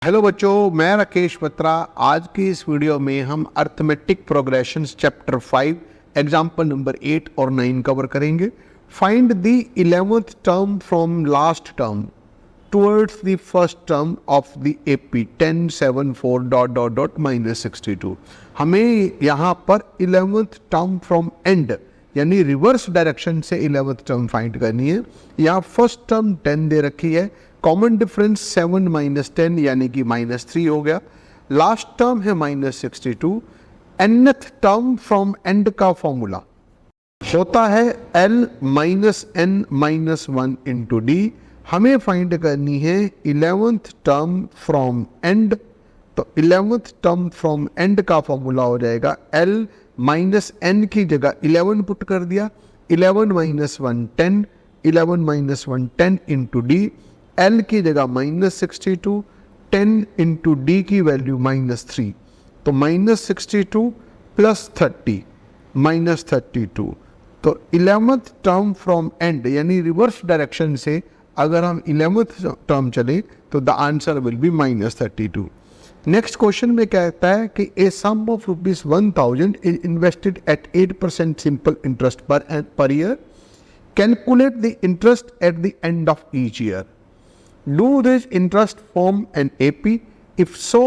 Hello बच्चों, मैं राकेश बत्रा। आज की इस वीडियो में हम arithmetic progressions chapter 5 example number 8 और 9 कवर करेंगे। Find the 11th term from last term towards the first term of the AP 10, 7, 4 -62। हमें यहाँ पर 11th टर्म फ्रॉम एंड यानी रिवर्स डायरेक्शन से 11th टर्म फाइंड करनी है। यहाँ फर्स्ट टर्म 10 दे रखी है, कॉमन डिफरेंस 7 - 10 यानी कि -3 हो गया। लास्ट टर्म है -62। nth टर्म फ्रॉम एंड का फॉर्मूला होता है L - n - 1 इंटू डी। हमें फाइंड करनी है 11th टर्म फ्रॉम एंड, तो 11th टर्म फ्रॉम एंड का फॉर्मूला हो जाएगा L -n की जगह 11 पुट कर दिया, 11 - 1 10, 11 - 1 10 इंटू डी। L की जगह -62, 10 इंटू डी की वैल्यू -3, तो -62 प्लस 30 -32। तो 11th टर्म फ्रॉम एंड यानी रिवर्स डायरेक्शन से अगर हम 11th टर्म चले तो the answer will be -32। Next question में कहता है कि a sum of ₹1000 is invested at 8% simple interest per year. Calculate the interest at the end of each year. Do this interest form an AP? If so,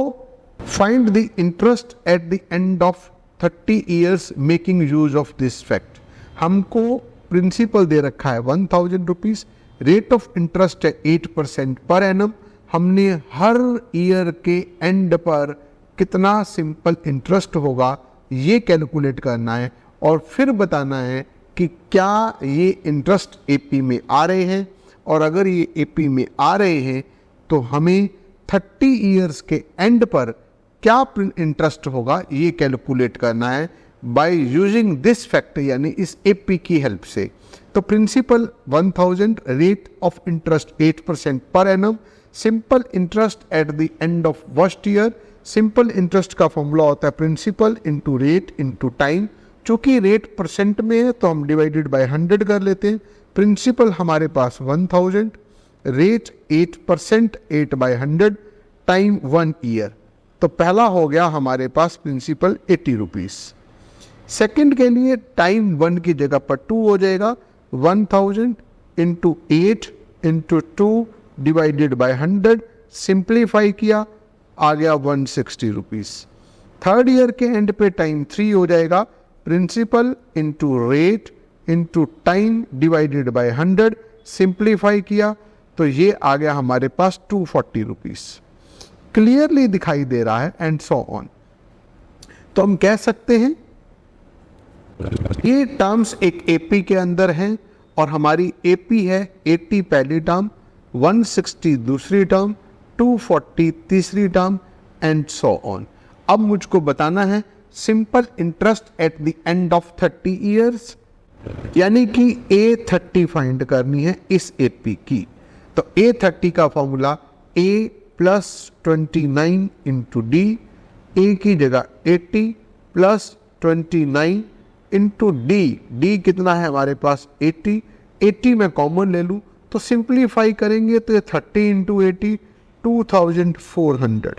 find the interest at the end of 30 years making use of this fact. हमको principal दे रखा है 1000 rupees, rate of interest है 8% per annum. हमने हर year के and पर कितना simple interest होगा ये कैलकुलेट करना है और फिर बताना है कि क्या ये इंटरेस्ट एपी में आ रहे हैं, और अगर ये एपी में आ रहे हैं तो हमें 30 ईयर्स के एंड पर क्या इंटरेस्ट होगा ये कैलकुलेट करना है बाय यूजिंग दिस फैक्ट यानी इस एपी की हेल्प से। तो principal 1000, rate of interest 8% per annum, simple interest at the end of first year. Simple interest का फॉर्मूला होता है principal into rate into time. चूंकि रेट परसेंट में है तो हम डिवाइडेड बाय 100 कर लेते हैं। प्रिंसिपल हमारे पास 1000, रेट 8%, 8/100, टाइम 1 ईयर। तो पहला हो गया हमारे पास प्रिंसिपल 80 रुपीज़। सेकेंड के लिए टाइम 1 की जगह पर 2 हो जाएगा, 1000 into 8 into 2 divided by 100। Simplify किया, आ गया 160 रुपीज़। थर्ड ईयर के एंड पे टाइम 3 हो जाएगा, principal into rate into time divided by 100। Simplify किया तो ये आ गया हमारे पास 240 रुपीज़। क्लियरली दिखाई दे रहा है एंड सो ऑन। तो हम कह सकते हैं ये टर्म्स एक एपी के अंदर हैं और हमारी एपी है 80 पहली टर्म, 160 दूसरी टर्म, 240 तीसरी टर्म एंड सो ऑन। अब मुझको बताना है simple interest at the end of 30 years यानी कि A30 फाइंड करनी है इस एपी की। तो A30 का फॉर्मूला A + 29 इंटू डी। ए की जगह 80 + 29 इंटू डी। डी कितना है हमारे पास 80, 80 में कॉमन ले लूँ तो सिंप्लीफाई करेंगे तो ये 30 into 80 2400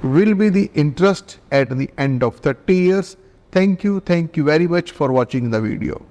will be the interest at the end of 30 years. Thank you very much for watching the video.